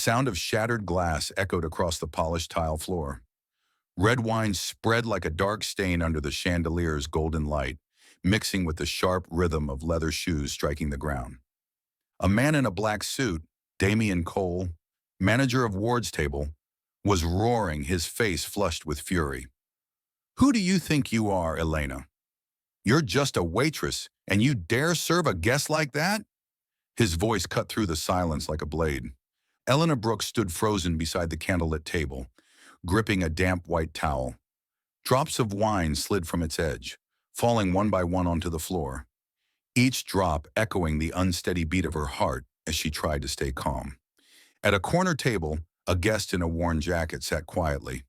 sound of shattered glass echoed across the polished tile floor. Red wine spread like a dark stain under the chandelier's golden light, mixing with the sharp rhythm of leather shoes striking the ground. A man in a black suit, Damian Cole, manager of Ward's table, was roaring, his face flushed with fury. "Who do you think you are, Elena? You're just a waitress, and you dare serve a guest like that?" His voice cut through the silence like a blade. Elena Brooks stood frozen beside the candlelit table, gripping a damp white towel. Drops of wine slid from its edge, falling one by one onto the floor, each drop echoing the unsteady beat of her heart as she tried to stay calm. At a corner table, a guest in a worn jacket sat quietly.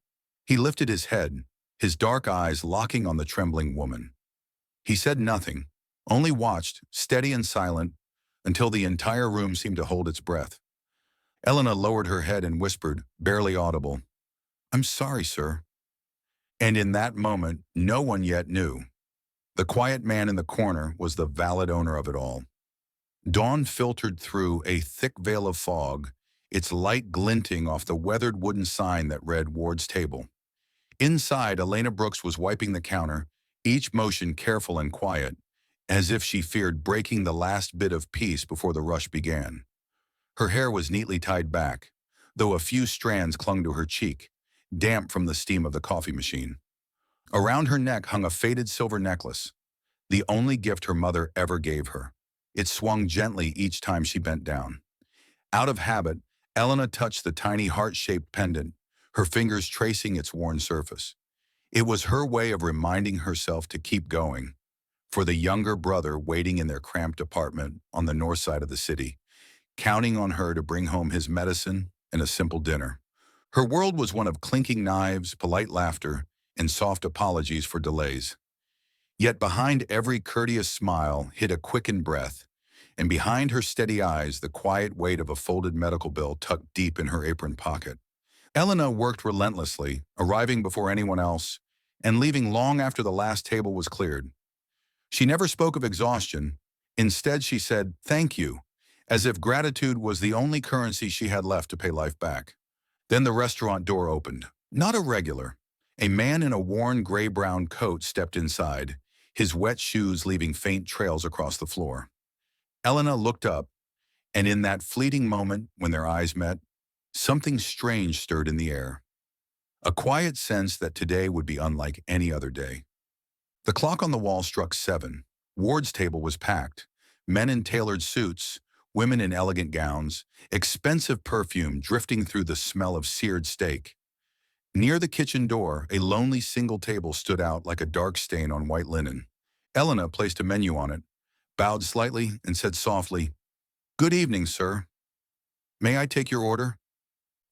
He lifted his head, his dark eyes locking on the trembling woman. He said nothing, only watched, steady and silent, until the entire room seemed to hold its breath. Elena lowered her head and whispered, barely audible, "I'm sorry, sir." And in that moment, no one yet knew. The quiet man in the corner was the valid owner of it all. Dawn filtered through a thick veil of fog, its light glinting off the weathered wooden sign that read Ward's table. Inside, Elena Brooks was wiping the counter, each motion careful and quiet, as if she feared breaking the last bit of peace before the rush began. Her hair was neatly tied back, though a few strands clung to her cheek, damp from the steam of the coffee machine. Around her neck hung a faded silver necklace, the only gift her mother ever gave her. It swung gently each time she bent down. Out of habit, Elena touched the tiny heart-shaped pendant, her fingers tracing its worn surface. It was her way of reminding herself to keep going, for the younger brother waiting in their cramped apartment on the north side of the city, counting on her to bring home his medicine and a simple dinner. Her world was one of clinking knives, polite laughter, and soft apologies for delays. Yet behind every courteous smile hid a quickened breath, and behind her steady eyes the quiet weight of a folded medical bill tucked deep in her apron pocket. Elena worked relentlessly, arriving before anyone else, and leaving long after the last table was cleared. She never spoke of exhaustion. Instead, she said, "Thank you," as if gratitude was the only currency she had left to pay life back. Then the restaurant door opened. Not a regular. A man in a worn gray-brown coat stepped inside, his wet shoes leaving faint trails across the floor. Elena looked up, and in that fleeting moment when their eyes met, something strange stirred in the air. A quiet sense that today would be unlike any other day. The clock on the wall struck 7. Ward's table was packed. Men in tailored suits, women in elegant gowns, expensive perfume drifting through the smell of seared steak. Near the kitchen door, a lonely single table stood out like a dark stain on white linen. Elena placed a menu on it, bowed slightly, and said softly, "Good evening, sir. May I take your order?"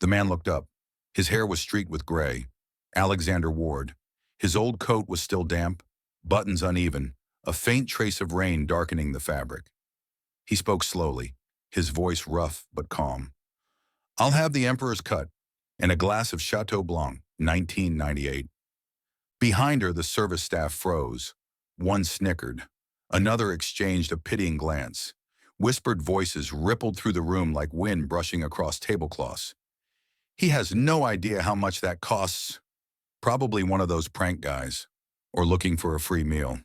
The man looked up. His hair was streaked with gray. Alexander Ward. His old coat was still damp, buttons uneven, a faint trace of rain darkening the fabric. He spoke slowly, his voice rough but calm. "I'll have the Emperor's cut and a glass of Chateau Blanc, 1998. Behind her, the service staff froze. One snickered. Another exchanged a pitying glance. Whispered voices rippled through the room like wind brushing across tablecloths. "He has no idea how much that costs. Probably one of those prank guys, or looking for a free meal."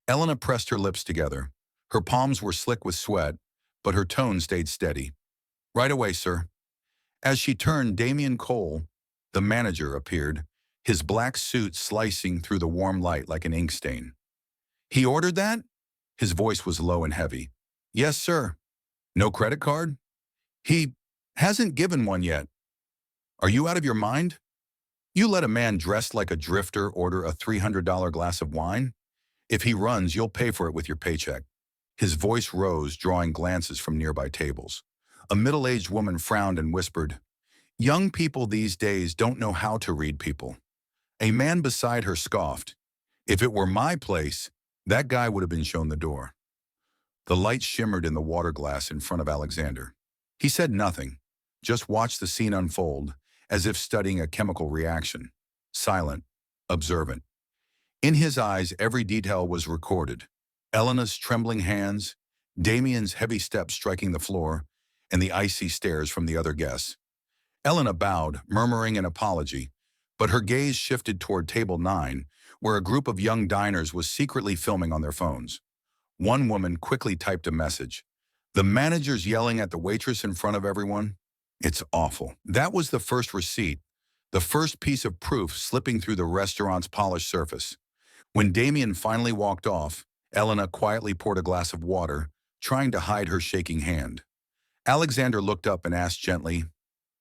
Elena pressed her lips together. Her palms were slick with sweat, but her tone stayed steady. "Right away, sir." As she turned, Damian Cole, the manager, appeared, his black suit slicing through the warm light like an ink stain. "He ordered that?" His voice was low and heavy. "Yes, sir." "No credit card?" "He hasn't given one yet." "Are you out of your mind? You let a man dressed like a drifter order a $300 glass of wine? If he runs, you'll pay for it with your paycheck." His voice rose, drawing glances from nearby tables. A middle-aged woman frowned and whispered, "Young people these days don't know how to read people." A man beside her scoffed, "If it were my place, that guy would have been shown the door." The light shimmered in the water glass in front of Alexander. He said nothing, just watched the scene unfold, as if studying a chemical reaction. Silent, observant. In his eyes, every detail was recorded. Elena's trembling hands, Damien's heavy steps striking the floor, and the icy stares from the other guests. Elena bowed, murmuring an apology, but her gaze shifted toward table 9, where a group of young diners was secretly filming on their phones. One woman quickly typed a message. "The manager's yelling at the waitress in front of everyone? It's awful." That was the first receipt, the first piece of proof slipping through the restaurant's polished surface. When Damien finally walked off, Elena quietly poured a glass of water, trying to hide her shaking hand. Alexander looked up and asked gently,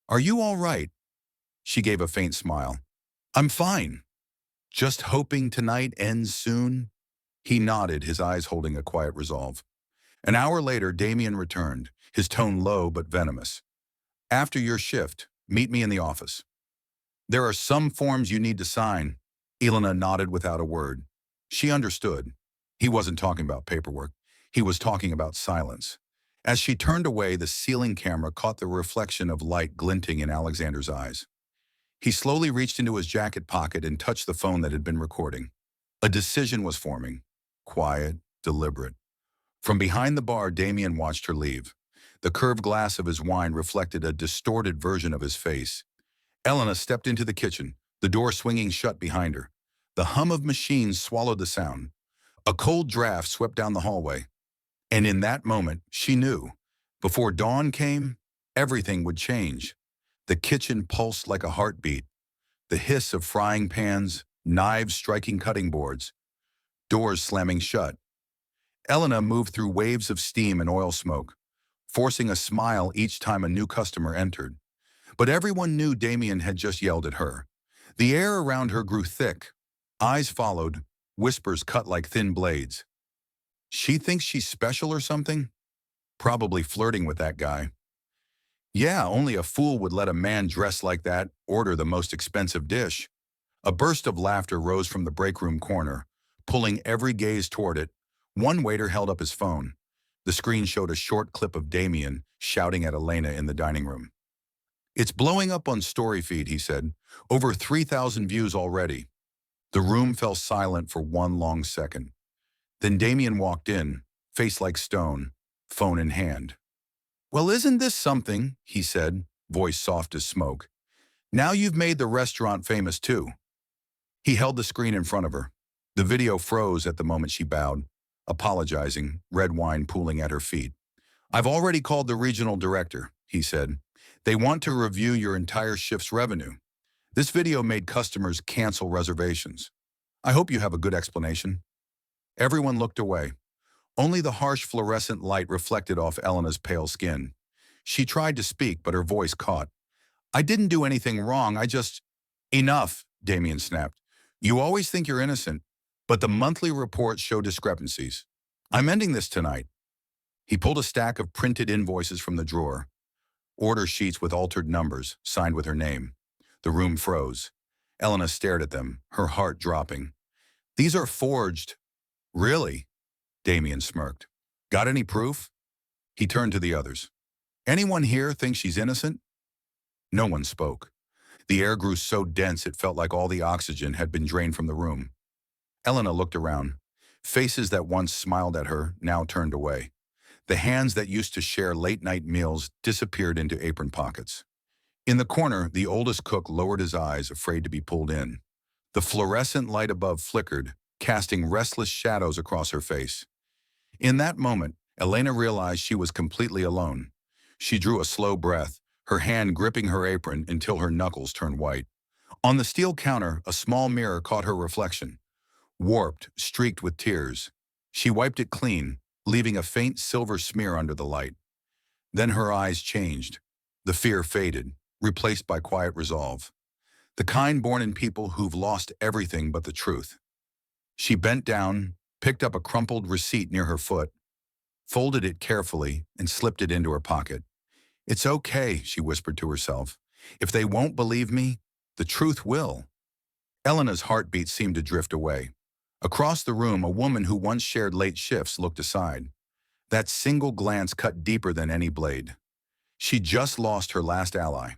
"Are you all right?" She gave a faint smile. "I'm fine. Just hoping tonight ends soon." He nodded, his eyes holding a quiet resolve. An hour later, Damien returned, his tone low but venomous. "After your shift, meet me in the office. There are some forms you need to sign." Elena nodded without a word. She understood. He wasn't talking about paperwork. He was talking about silence. As she turned away, the ceiling camera caught the reflection of light glinting in Alexander's eyes. He slowly reached into his jacket pocket and touched the phone that had been recording. A decision was forming. Quiet, deliberate. From behind the bar, Damien watched her leave. The curved glass of his wine reflected a distorted version of his face. Elena stepped into the kitchen, the door swinging shut behind her. The hum of machines swallowed the sound. A cold draft swept down the hallway. And in that moment, she knew. Before dawn came, everything would change. The kitchen pulsed like a heartbeat. The hiss of frying pans, knives striking cutting boards, doors slamming shut. Elena moved through waves of steam and oil smoke, forcing a smile each time a new customer entered. But everyone knew Damien had just yelled at her. The air around her grew thick. Eyes followed, whispers cut like thin blades. She thinks she's special or something? Probably flirting with that guy. Yeah, only a fool would let a man dressed like that order the most expensive dish. A burst of laughter rose from the break room corner, pulling every gaze toward it. One waiter held up his phone. The screen showed a short clip of Damien shouting at Elena in the dining room. "It's blowing up on Story Feed," he said. "Over 3,000 views already." The room fell silent for one long second. Then Damien walked in, face like stone, phone in hand. "Well, isn't this something?" he said, voice soft as smoke. "Now you've made the restaurant famous too." He held the screen in front of her. The video froze at the moment she bowed, apologizing, red wine pooling at her feet. "I've already called the regional director," he said. "They want to review your entire shift's revenue. This video made customers cancel reservations. I hope you have a good explanation." Everyone looked away. Only the harsh fluorescent light reflected off Elena's pale skin. She tried to speak, but her voice caught. "I didn't do anything wrong, I just—" "Enough," Damien snapped. "You always think you're innocent, but the monthly reports show discrepancies. I'm ending this tonight." He pulled a stack of printed invoices from the drawer. Order sheets with altered numbers, signed with her name. The room froze. Elena stared at them, her heart dropping. "These are forged." "Really?" Damien smirked. "Got any proof?" He turned to the others. "Anyone here think she's innocent?" No one spoke. The air grew so dense it felt like all the oxygen had been drained from the room. Elena looked around. Faces that once smiled at her now turned away. The hands that used to share late-night meals disappeared into apron pockets. In the corner, the oldest cook lowered his eyes, afraid to be pulled in. The fluorescent light above flickered, casting restless shadows across her face. In that moment, Elena realized she was completely alone. She drew a slow breath, her hand gripping her apron until her knuckles turned white. On the steel counter, a small mirror caught her reflection. Warped, streaked with tears. She wiped it clean, leaving a faint silver smear under the light. Then her eyes changed. The fear faded, replaced by quiet resolve. The kind born in people who've lost everything but the truth. She bent down, picked up a crumpled receipt near her foot, folded it carefully, and slipped it into her pocket. "It's okay," she whispered to herself. "If they won't believe me, the truth will." Elena's heartbeat seemed to drift away. Across the room, a woman who once shared late shifts looked aside. That single glance cut deeper than any blade. She'd just lost her last ally.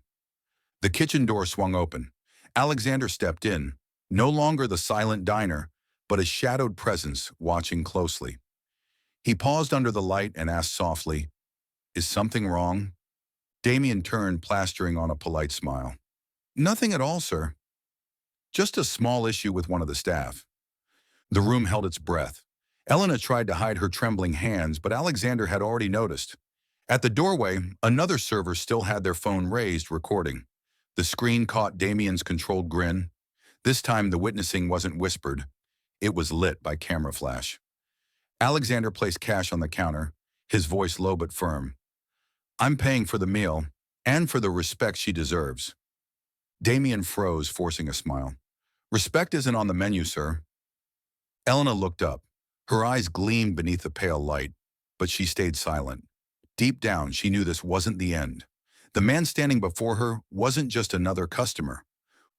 The kitchen door swung open. Alexander stepped in, no longer the silent diner, but a shadowed presence watching closely. He paused under the light and asked softly, "Is something wrong?" Damien turned, plastering on a polite smile. Nothing at all, sir. Just a small issue with one of the staff. The room held its breath. Elena tried to hide her trembling hands, but Alexander had already noticed. At the doorway, another server still had their phone raised, recording. The screen caught Damien's controlled grin. This time the witnessing wasn't whispered. It was lit by camera flash. Alexander placed cash on the counter, his voice low but firm. I'm paying for the meal, and for the respect she deserves. Damien froze, forcing a smile. Respect isn't on the menu, sir. Elena looked up. Her eyes gleamed beneath the pale light, but she stayed silent. Deep down, she knew this wasn't the end. The man standing before her wasn't just another customer.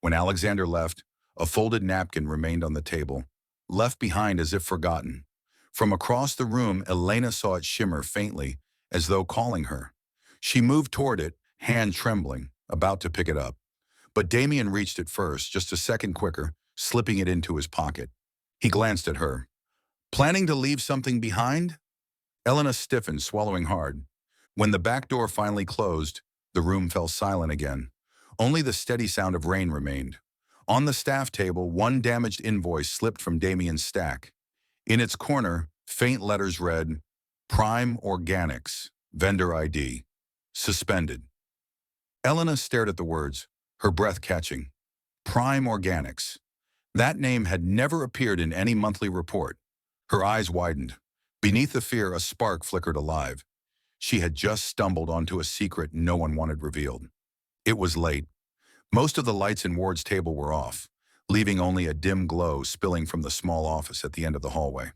When Alexander left, a folded napkin remained on the table, left behind as if forgotten. From across the room, Elena saw it shimmer faintly, as though calling her. She moved toward it, hand trembling, about to pick it up. But Damien reached it first, just a second quicker, slipping it into his pocket. He glanced at her. Planning to leave something behind? Elena stiffened, swallowing hard. When the back door finally closed, the room fell silent again. Only the steady sound of rain remained. On the staff table, one damaged invoice slipped from Damien's stack. In its corner, faint letters read, Prime Organics, Vendor ID, Suspended. Elena stared at the words, her breath catching. Prime Organics. That name had never appeared in any monthly report. Her eyes widened. Beneath the fear, a spark flickered alive. She had just stumbled onto a secret no one wanted revealed. It was late. Most of the lights in Ward's table were off, leaving only a dim glow spilling from the small office at the end of the hallway.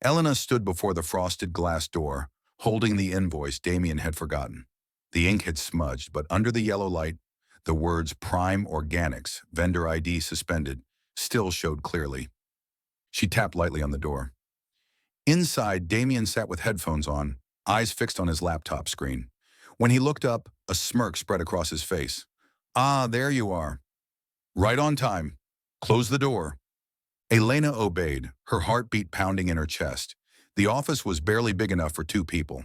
Elena stood before the frosted glass door, holding the invoice Damien had forgotten. The ink had smudged, but under the yellow light, the words Prime Organics, Vendor ID Suspended, still showed clearly. She tapped lightly on the door. Inside, Damien sat with headphones on, eyes fixed on his laptop screen. When he looked up, a smirk spread across his face. Ah, there you are. Right on time. Close the door. Elena obeyed, her heartbeat pounding in her chest. The office was barely big enough for two people.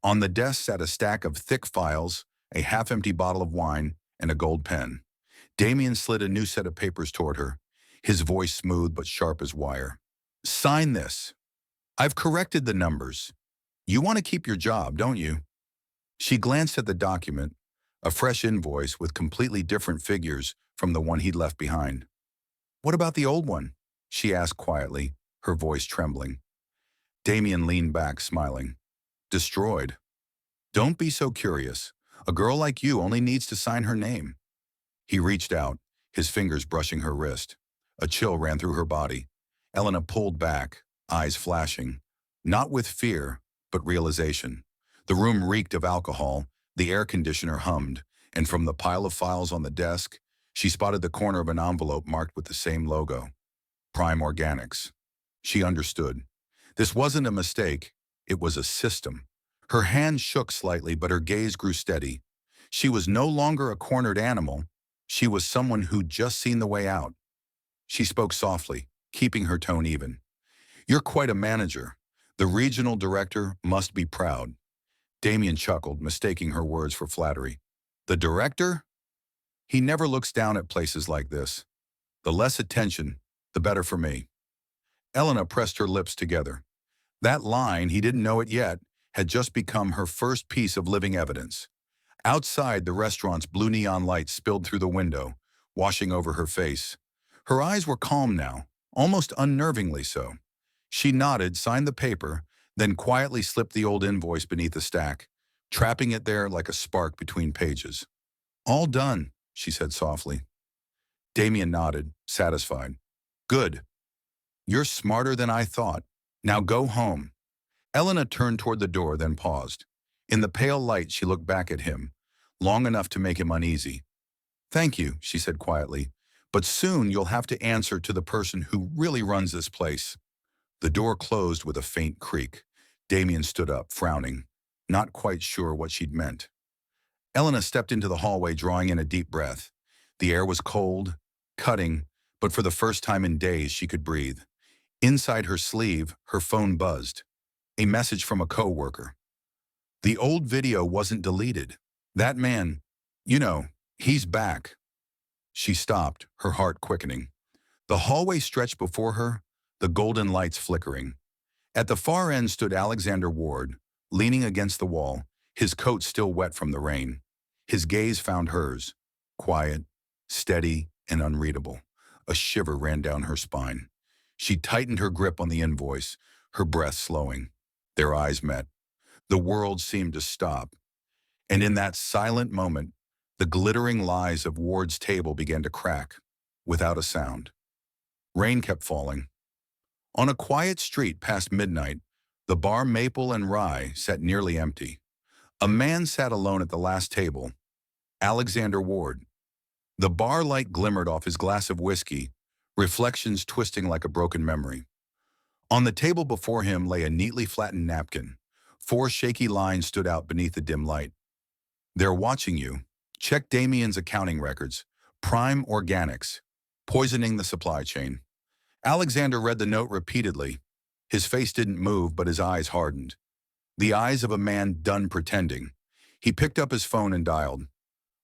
On the desk sat a stack of thick files, a half-empty bottle of wine, and a gold pen. Damien slid a new set of papers toward her, his voice smooth but sharp as wire. Sign this. I've corrected the numbers. You want to keep your job, don't you? She glanced at the document, a fresh invoice with completely different figures from the one he'd left behind. What about the old one? She asked quietly, her voice trembling. Damien leaned back, smiling. Destroyed. Don't be so curious. A girl like you only needs to sign her name. He reached out, his fingers brushing her wrist. A chill ran through her body. Elena pulled back, eyes flashing. Not with fear, but realization. The room reeked of alcohol, the air conditioner hummed, and from the pile of files on the desk, she spotted the corner of an envelope marked with the same logo. Prime Organics. She understood. This wasn't a mistake, it was a system. Her hand shook slightly, but her gaze grew steady. She was no longer a cornered animal. She was someone who'd just seen the way out. She spoke softly, keeping her tone even. You're quite a manager. The regional director must be proud. Damien chuckled, mistaking her words for flattery. The director? He never looks down at places like this. The less attention, the better for me. Elena pressed her lips together. That line, he didn't know it yet, had just become her first piece of living evidence. Outside, the restaurant's blue neon light spilled through the window, washing over her face. Her eyes were calm now, almost unnervingly so. She nodded, signed the paper, then quietly slipped the old invoice beneath the stack, trapping it there like a spark between pages. All done, she said softly. Damien nodded, satisfied. Good. You're smarter than I thought. Now go home. Elena turned toward the door, then paused. In the pale light, she looked back at him, long enough to make him uneasy. Thank you, she said quietly, but soon you'll have to answer to the person who really runs this place. The door closed with a faint creak. Damien stood up, frowning, not quite sure what she'd meant. Elena stepped into the hallway, drawing in a deep breath. The air was cold, cutting, but for the first time in days she could breathe. Inside her sleeve, her phone buzzed. A message from a coworker. The old video wasn't deleted. That man, you know, he's back. She stopped, her heart quickening. The hallway stretched before her, the golden lights flickering. At the far end stood Alexander Ward, leaning against the wall, his coat still wet from the rain. His gaze found hers, quiet, steady, and unreadable. A shiver ran down her spine. She tightened her grip on the invoice, her breath slowing. Their eyes met. The world seemed to stop. And in that silent moment, the glittering lies of Ward's table began to crack, without a sound. Rain kept falling. On a quiet street past midnight, the bar Maple and Rye sat nearly empty. A man sat alone at the last table, Alexander Ward. The bar light glimmered off his glass of whiskey, reflections twisting like a broken memory. On the table before him lay a neatly flattened napkin. 4 shaky lines stood out beneath the dim light. "They're watching you. Check Damien's accounting records. Prime Organics. Poisoning the supply chain." Alexander read the note repeatedly. His face didn't move, but his eyes hardened. The eyes of a man done pretending. He picked up his phone and dialed.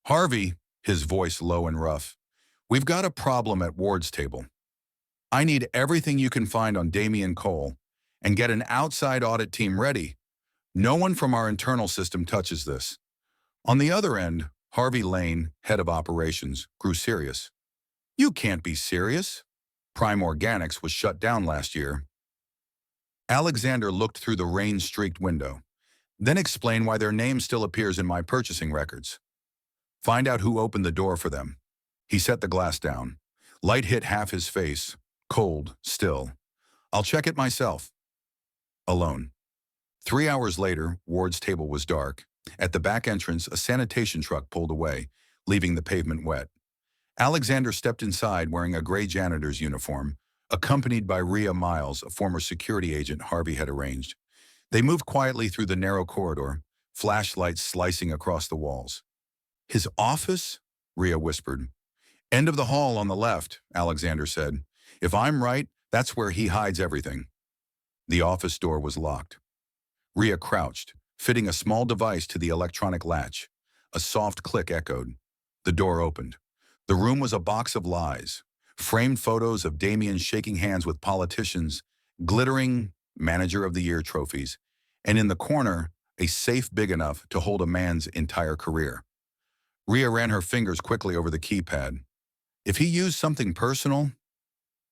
"Harvey," his voice low and rough. "We've got a problem at Ward's table. I need everything you can find on Damien Cole and get an outside audit team ready. No one from our internal system touches this." On the other end, Harvey Lane, head of operations, grew serious. "You can't be serious. Prime Organics was shut down last year." Alexander looked through the rain-streaked window, then explained why their name still appears in my purchasing records. "Find out who opened the door for them." He set the glass down. Light hit half his face, cold, still. "I'll check it myself." Alone. 3 hours later, Ward's table was dark. At the back entrance, a sanitation truck pulled away, leaving the pavement wet. Alexander stepped inside wearing a gray janitor's uniform, accompanied by Rhea Miles, a former security agent Harvey had arranged. They moved quietly through the narrow corridor, flashlights slicing across the walls. "His office?" Rhea whispered. "End of the hall on the left," Alexander said. "If I'm right, that's where he hides everything." The office door was locked. Rhea crouched, fitting a small device to the electronic latch. A soft click echoed. The door opened. The room was a box of lies. Framed photos of Damien shaking hands with politicians, glittering Manager of the Year trophies, and in the corner, a safe big enough to hold a man's entire career. Rhea ran her fingers quickly over the keypad. If he used something personal?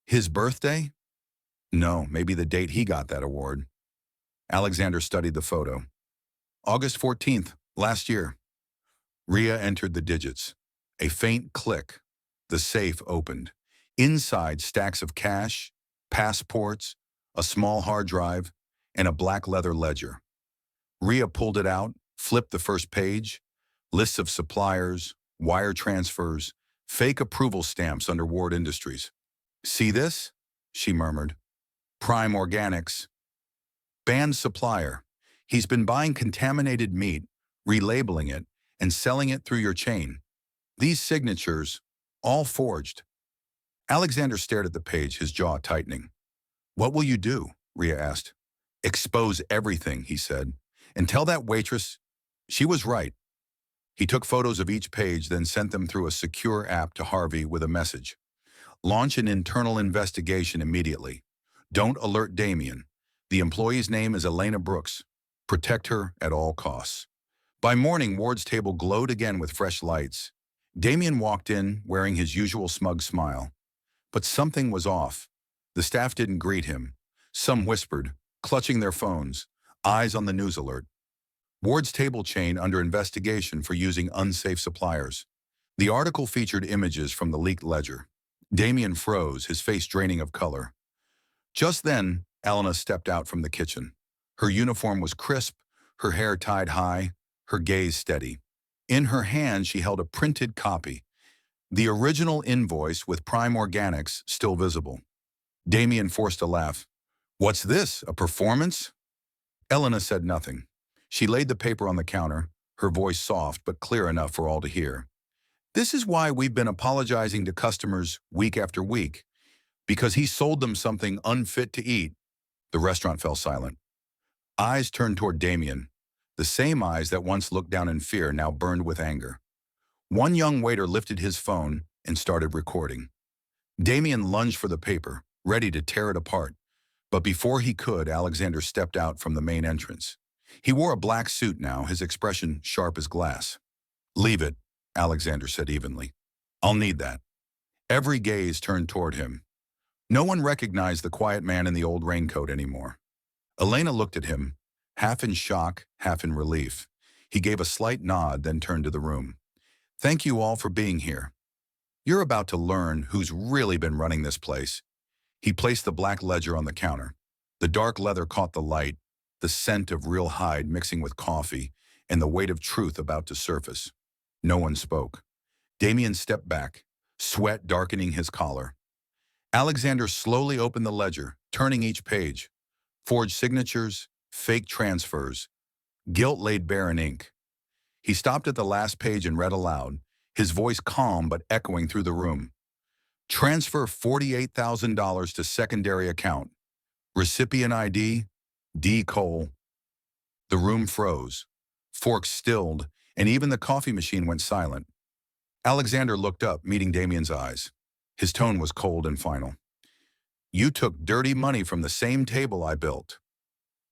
His birthday? No, maybe the date he got that award. Alexander studied the photo. August 14th, last year. Rhea entered the digits. A faint click. The safe opened. Inside, stacks of cash, passports, a small hard drive, and a black leather ledger. Rhea pulled it out, flipped the first page. Lists of suppliers, wire transfers, fake approval stamps under Ward Industries. "See this?" she murmured. "Prime Organics. Banned supplier. He's been buying contaminated meat, relabeling it, and selling it through your chain. These signatures, all forged." Alexander stared at the page, his jaw tightening. "What will you do?" Rhea asked. "Expose everything," he said. "And tell that waitress she was right." He took photos of each page, then sent them through a secure app to Harvey with a message. "Launch an internal investigation immediately. Don't alert Damien. The employee's name is Elena Brooks. Protect her at all costs." By morning, Ward's table glowed again with fresh lights. Damien walked in, wearing his usual smug smile. But something was off. The staff didn't greet him. Some whispered, clutching their phones, eyes on the news alert. Ward's table chain under investigation for using unsafe suppliers. The article featured images from the leaked ledger. Damien froze, his face draining of color. Just then, Elena stepped out from the kitchen. Her uniform was crisp, her hair tied high, her gaze steady. In her hand, she held a printed copy, the original invoice with Prime Organics still visible. Damien forced a laugh. "What's this, a performance?" Elena said nothing. She laid the paper on the counter, her voice soft but clear enough for all to hear. "This is why we've been apologizing to customers week after week, because he sold them something unfit to eat." The restaurant fell silent. Eyes turned toward Damien. The same eyes that once looked down in fear now burned with anger. One young waiter lifted his phone and started recording. Damien lunged for the paper, ready to tear it apart. But before he could, Alexander stepped out from the main entrance. He wore a black suit now, his expression sharp as glass. "Leave it," Alexander said evenly. "I'll need that." Every gaze turned toward him. No one recognized the quiet man in the old raincoat anymore. Elena looked at him, half in shock, half in relief. He gave a slight nod, then turned to the room. "Thank you all for being here. You're about to learn who's really been running this place." He placed the black ledger on the counter. The dark leather caught the light, the scent of real hide mixing with coffee, and the weight of truth about to surface. No one spoke. Damien stepped back, sweat darkening his collar. Alexander slowly opened the ledger, turning each page. Forged signatures, fake transfers, guilt laid bare in ink. He stopped at the last page and read aloud, his voice calm but echoing through the room. "Transfer $48,000 to secondary account. Recipient ID, D. Cole." The room froze. Forks stilled, and even the coffee machine went silent. Alexander looked up, meeting Damien's eyes. His tone was cold and final. "You took dirty money from the same table I built."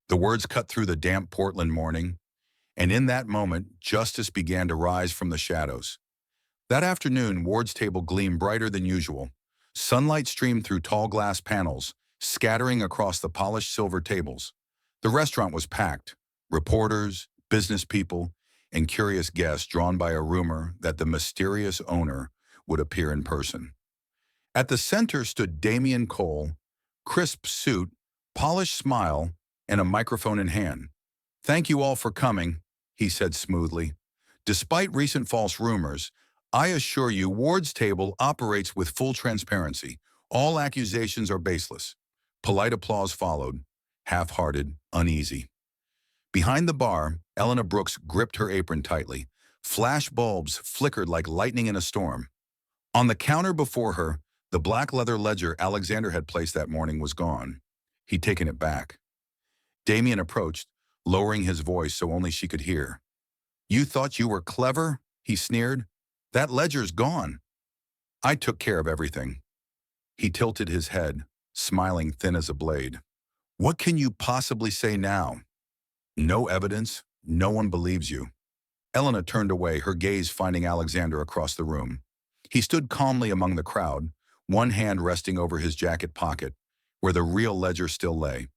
The words cut through the damp Portland morning, and in that moment, justice began to rise from the shadows. That afternoon, Ward's table gleamed brighter than usual. Sunlight streamed through tall glass panels, scattering across the polished silver tables. The restaurant was packed. Reporters, business people, and curious guests drawn by a rumor that the mysterious owner would appear in person. At the center stood Damien Cole, crisp suit, polished smile, and a microphone in hand. "Thank you all for coming," he said smoothly. "Despite recent false rumors, I assure you Ward's table operates with full transparency. All accusations are baseless." Polite applause followed, half-hearted, uneasy. Behind the bar, Elena Brooks gripped her apron tightly. Flash bulbs flickered like lightning in a storm. On the counter before her, the black leather ledger Alexander had placed that morning was gone. He'd taken it back. Damien approached, lowering his voice so only she could hear. "You thought you were clever?" he sneered. "That ledger's gone. I took care of everything." He tilted his head, smiling thin as a blade. "What can you possibly say now?" "No evidence. No one believes you." Elena turned away, her gaze finding Alexander across the room. He stood calmly among the crowd, one hand resting over his jacket pocket, where the real ledger still lay.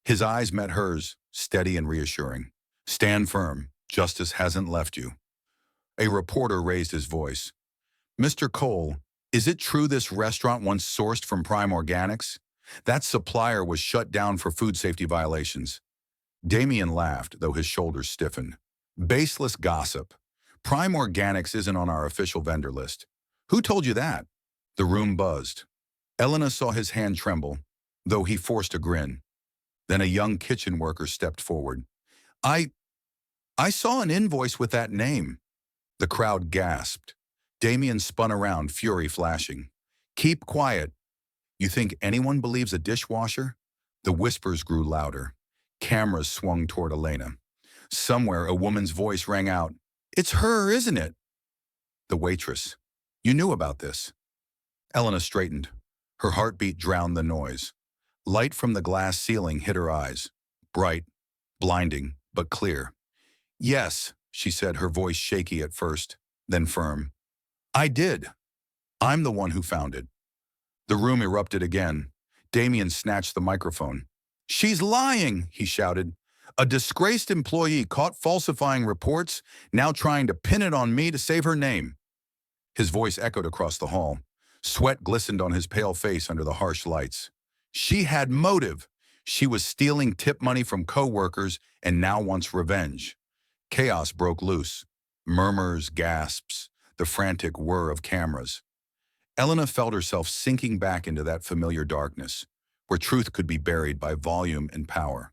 His eyes met hers, steady and reassuring. "Stand firm. Justice hasn't left you." A reporter raised his voice. "Mr. Cole, is it true this restaurant once sourced from Prime Organics? That supplier was shut down for food safety violations." Damien laughed, though his shoulders stiffened. "Baseless gossip. Prime Organics isn't on our official vendor list." "Who told you that?" The room buzzed. Elena saw his hand tremble, though he forced a grin. Then a young kitchen worker stepped forward. I saw an invoice with that name." The crowd gasped. Damien spun around, fury flashing. "Keep quiet. You think anyone believes a dishwasher?" The whispers grew louder. Cameras swung toward Elena. Somewhere, a woman's voice rang out. "It's her, isn't it?" The waitress. "You knew about this." Elena straightened. Her heartbeat drowned the noise. Light from the glass ceiling hit her eyes. Bright, blinding, but clear. "Yes," she said, her voice shaky at first, then firm. "I did. I'm the one who found it." The room erupted again. Damien snatched the microphone. "She's lying," he shouted. "A disgraced employee caught falsifying reports, now trying to pin it on me to save her name." His voice echoed across the hall. Sweat glistened on his pale face under the harsh lights. "She had motive. She was stealing tip money from co-workers and now wants revenge." Chaos broke loose. Murmurs, gasps, the frantic whir of cameras. Elena felt herself sinking back into that familiar darkness, where truth could be buried by volume and power.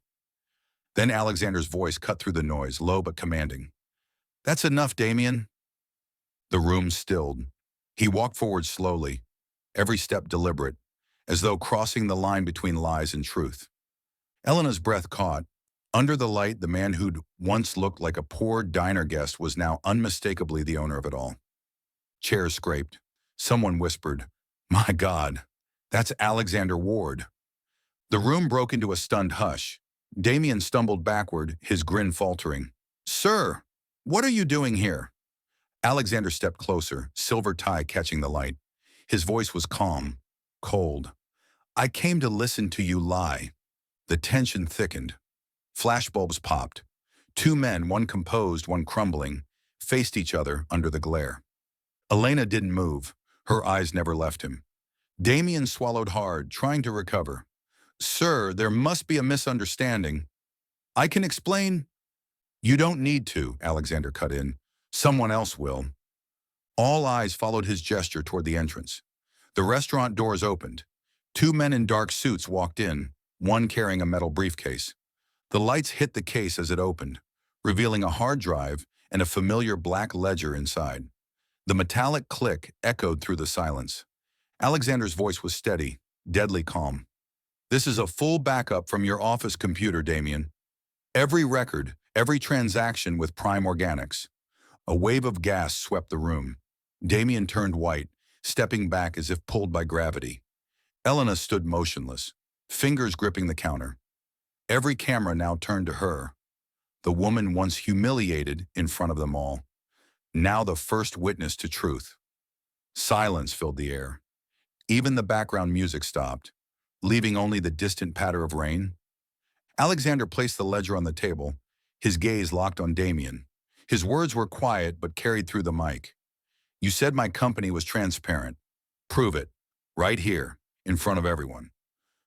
Then Alexander's voice cut through the noise, low but commanding. "That's enough, Damien." The room stilled. He walked forward slowly, every step deliberate, as though crossing the line between lies and truth. Elena's breath caught, Under the light, the man who'd once looked like a poor diner guest was now unmistakably the owner of it all. Chairs scraped. Someone whispered, "My God, that's Alexander Ward." The room broke into a stunned hush. Damien stumbled backward, his grin faltering. "Sir, what are you doing here?" Alexander stepped closer, silver tie catching the light. His voice was calm, cold. "I came to listen to you lie." The tension thickened. Flashbulbs popped. Two men, one composed, one crumbling, faced each other under the glare. Elena didn't move. Her eyes never left him. Damien swallowed hard, trying to recover. "Sir, there must be a misunderstanding. I can explain." "You don't need to," Alexander cut in. "Someone else will." All eyes followed his gesture toward the entrance. The restaurant doors opened. Two men in dark suits walked in, one carrying a metal briefcase. The lights hit the case as it opened, revealing a hard drive and a familiar black ledger inside. The metallic click echoed through the silence. Alexander's voice was steady, deadly calm. "This is a full backup from your office computer, Damien. Every record, every transaction with Prime Organics." A wave of gas swept the room. Damien turned white, stepping back as if pulled by gravity. Elena stood motionless, fingers gripping the counter. Every camera now turned to her, the woman once humiliated in front of them all, now the first witness to truth. Silence filled the air. Even the background music stopped, leaving only the distant patter of rain. Alexander placed the ledger on the table, his gaze locked on Damien. His words were quiet but carried through the mic. "You said my company was transparent. Prove it, right here, in front of everyone."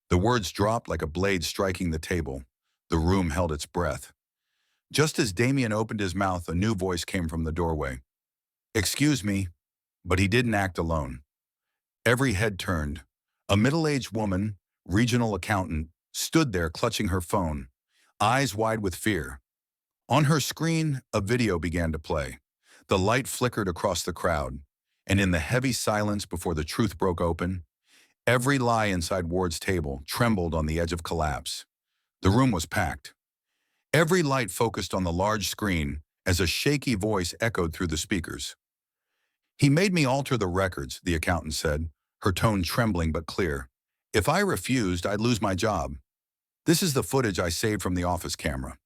The words dropped like a blade striking the table. The room held its breath. Just as Damien opened his mouth, a new voice came from the doorway. "Excuse me," but he didn't act alone. Every head turned. A middle-aged woman, regional accountant, stood there clutching her phone, eyes wide with fear. On her screen, a video began to play. The light flickered across the crowd, and in the heavy silence before the truth broke open, every lie inside Ward's table trembled on the edge of collapse. The room was packed. Every light focused on the large screen as a shaky voice echoed through the speakers. "He made me alter the records," the accountant said, her tone trembling but clear. "If I refused, I'd lose my job. This is the footage I saved from the office camera."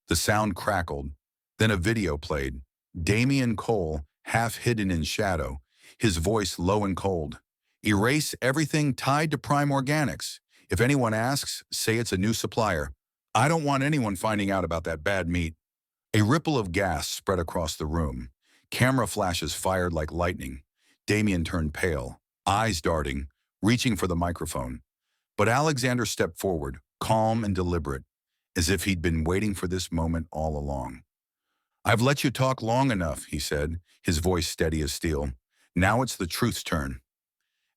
The sound crackled. Then a video played. Damien Cole, half hidden in shadow, his voice low and cold. "Erase everything tied to Prime Organics. If anyone asks, say it's a new supplier. I don't want anyone finding out about that bad meat." A ripple of gas spread across the room. Camera flashes fired like lightning. Damien turned pale, eyes darting, reaching for the microphone. But Alexander stepped forward, calm and deliberate, as if he'd been waiting for this moment all along. "I've let you talk long enough," he said, his voice steady as steel. "Now it's the truth's turn."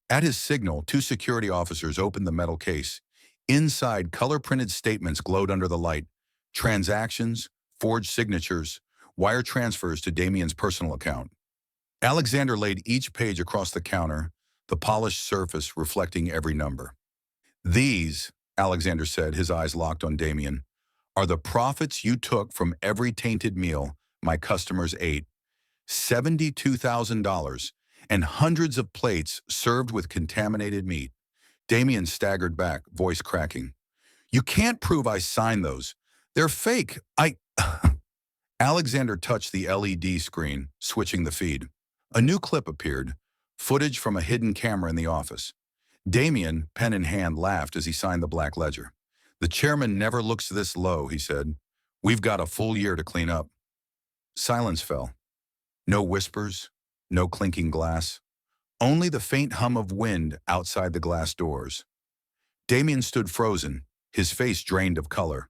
At his signal, two security officers opened the metal case. Inside, color-printed statements glowed under the light. Transactions, forged signatures, wire transfers to Damien's personal account. Alexander laid each page across the counter, the polished surface reflecting every number. "These," Alexander said, his eyes locked on Damien, "are the profits you took from every tainted meal my customers ate. $72,000 and hundreds of plates served with contaminated meat." Damien staggered back, voice cracking. "You can't prove I signed those. They're fake. Alexander touched the LED screen, switching the feed. A new clip appeared, footage from a hidden camera in the office. Damien, pen in hand, laughed as he signed the black ledger. "The chairman never looks this low," he said. "We've got a full year to clean up." Silence fell. No whispers, no clinking glass. Only the faint hum of wind outside the glass doors. Damien stood frozen, his face drained of color.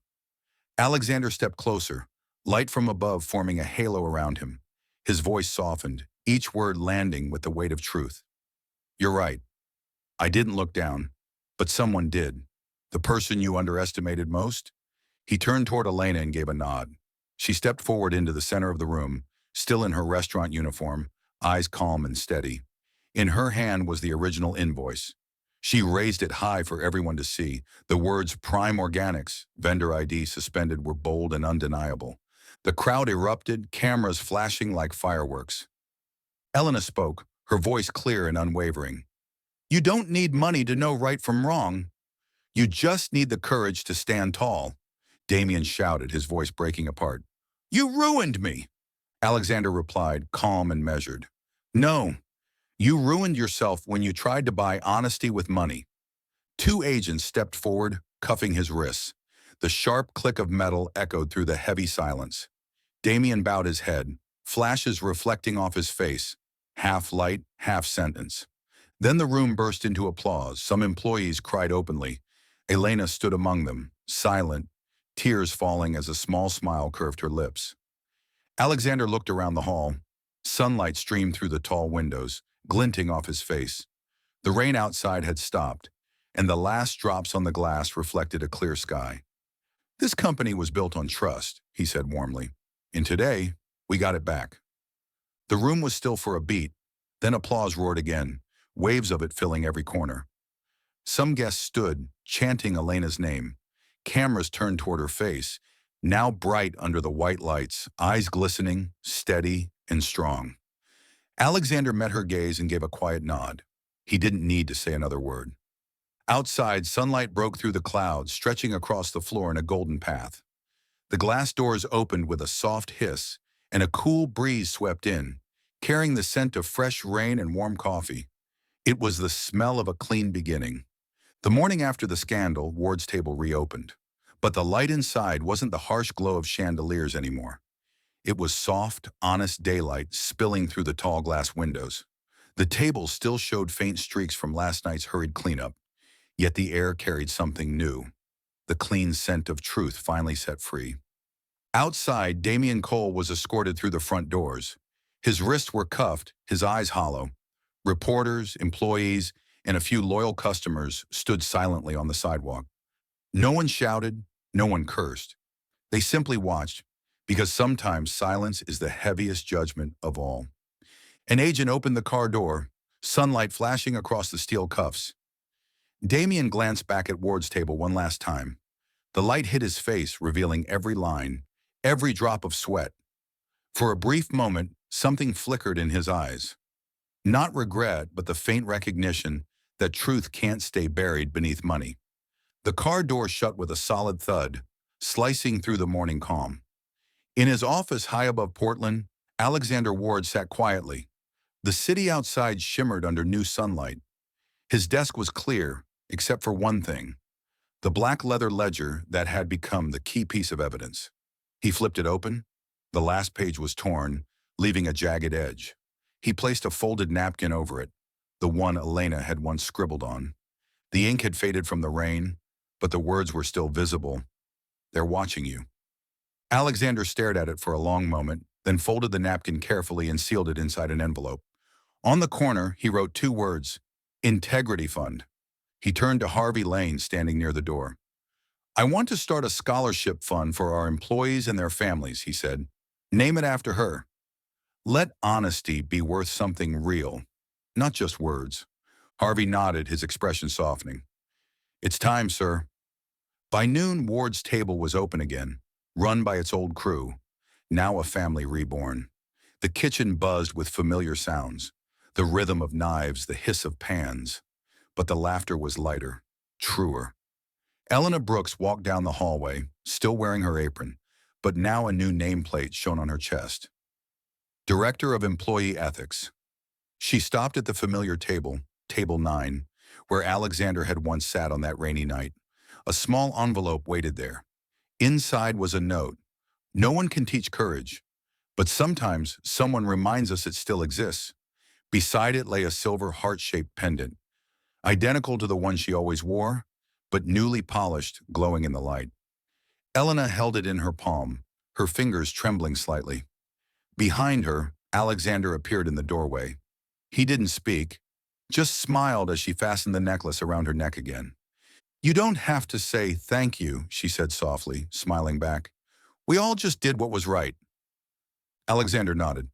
Alexander stepped closer, light from above forming a halo around him. His voice softened, each word landing with the weight of truth. "You're right. I didn't look down, but someone did. The person you underestimated most?" He turned toward Elena and gave a nod. She stepped forward into the center of the room, still in her restaurant uniform, eyes calm and steady. In her hand was the original invoice. She raised it high for everyone to see. The words Prime Organics, vendor ID suspended were bold and undeniable. The crowd erupted, cameras flashing like fireworks. Elena spoke, her voice clear and unwavering. You don't need money to know right from wrong. You just need the courage to stand tall. Damien shouted, his voice breaking apart. You ruined me! Alexander replied, calm and measured. No, you ruined yourself when you tried to buy honesty with money. Two agents stepped forward, cuffing his wrists. The sharp click of metal echoed through the heavy silence. Damien bowed his head, flashes reflecting off his face, half light, half sentence. Then the room burst into applause. Some employees cried openly. Elena stood among them, silent, tears falling as a small smile curved her lips. Alexander looked around the hall. Sunlight streamed through the tall windows, glinting off his face. The rain outside had stopped, and the last drops on the glass reflected a clear sky. This company was built on trust, he said warmly. And today, we got it back. The room was still for a beat, then applause roared again, waves of it filling every corner. Some guests stood, chanting Elena's name. Cameras turned toward her face, now bright under the white lights, eyes glistening, steady, and strong. Alexander met her gaze and gave a quiet nod. He didn't need to say another word. Outside, sunlight broke through the clouds, stretching across the floor in a golden path. The glass doors opened with a soft hiss, and a cool breeze swept in, carrying the scent of fresh rain and warm coffee. It was the smell of a clean beginning. The morning after the scandal, Ward's table reopened. But the light inside wasn't the harsh glow of chandeliers anymore. It was soft, honest daylight spilling through the tall glass windows. The table still showed faint streaks from last night's hurried cleanup, yet the air carried something new. The clean scent of truth finally set free. Outside, Damien Cole was escorted through the front doors. His wrists were cuffed, his eyes hollow. Reporters, employees, and a few loyal customers stood silently on the sidewalk. No one shouted, no one cursed. They simply watched, because sometimes silence is the heaviest judgment of all. An agent opened the car door, sunlight flashing across the steel cuffs. Damien glanced back at Ward's table one last time. The light hit his face, revealing every line, every drop of sweat. For a brief moment, something flickered in his eyes. Not regret, but the faint recognition that truth can't stay buried beneath money. The car door shut with a solid thud, slicing through the morning calm. In his office high above Portland, Alexander Ward sat quietly. The city outside shimmered under new sunlight. His desk was clear, except for one thing: the black leather ledger that had become the key piece of evidence. He flipped it open. The last page was torn, leaving a jagged edge. He placed a folded napkin over it, the one Elena had once scribbled on. The ink had faded from the rain, but the words were still visible. They're watching you. Alexander stared at it for a long moment, then folded the napkin carefully and sealed it inside an envelope. On the corner, he wrote two words: Integrity Fund. He turned to Harvey Lane, standing near the door. I want to start a scholarship fund for our employees and their families, he said. Name it after her. Let honesty be worth something real, not just words. Harvey nodded, his expression softening. It's time, sir. By noon, Ward's table was open again, run by its old crew, now a family reborn. The kitchen buzzed with familiar sounds, the rhythm of knives, the hiss of pans. But the laughter was lighter, truer. Elena Brooks walked down the hallway, still wearing her apron, but now a new nameplate shone on her chest. Director of Employee Ethics. She stopped at the familiar table, Table 9, where Alexander had once sat on that rainy night. A small envelope waited there. Inside was a note. No one can teach courage, but sometimes someone reminds us it still exists. Beside it lay a silver heart-shaped pendant, identical to the one she always wore, but newly polished, glowing in the light. Elena held it in her palm, her fingers trembling slightly. Behind her, Alexander appeared in the doorway. He didn't speak, just smiled as she fastened the necklace around her neck again. You don't have to say thank you, she said softly, smiling back. We all just did what was right. Alexander nodded.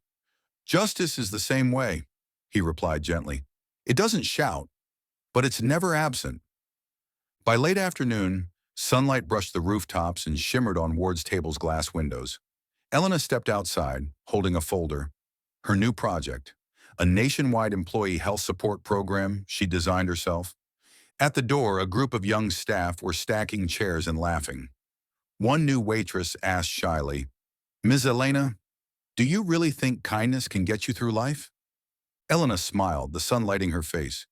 Justice is the same way, he replied gently. It doesn't shout. but it's never absent. By late afternoon, sunlight brushed the rooftops and shimmered on Ward's table's glass windows. Elena stepped outside, holding a folder. Her new project, a nationwide employee health support program she designed herself. At the door, a group of young staff were stacking chairs and laughing. One new waitress asked shyly, "Ms. Elena, do you really think kindness can get you through life?" Elena smiled, the sun lighting her face.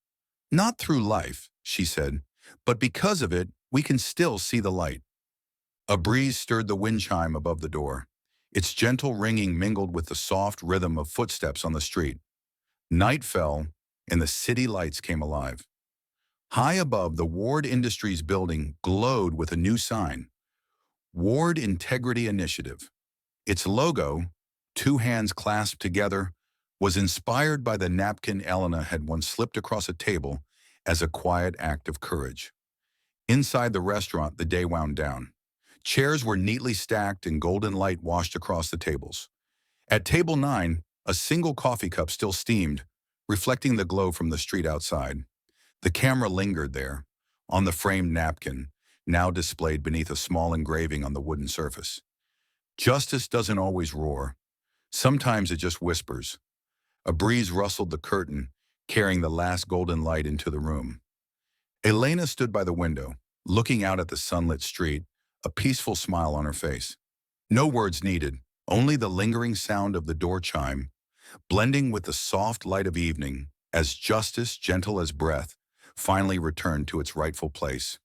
"Not through life," she said, "but because of it, we can still see the light." A breeze stirred the wind chime above the door. Its gentle ringing mingled with the soft rhythm of footsteps on the street. Night fell, and the city lights came alive. High above, the Ward Industries building glowed with a new sign, Ward Integrity Initiative. Its logo, two hands clasped together, was inspired by the napkin Elena had once slipped across a table as a quiet act of courage. Inside the restaurant, the day wound down. Chairs were neatly stacked and golden light washed across the tables. At table 9, a single coffee cup still steamed, reflecting the glow from the street outside. The camera lingered there, on the framed napkin, now displayed beneath a small engraving on the wooden surface. Justice doesn't always roar. Sometimes it just whispers. A breeze rustled the curtain, carrying the last golden light into the room. Elena stood by the window, looking out at the sunlit street, a peaceful smile on her face. No words needed, only the lingering sound of the door chime, blending with the soft light of evening, as justice, gentle as breath, finally returned to its rightful place.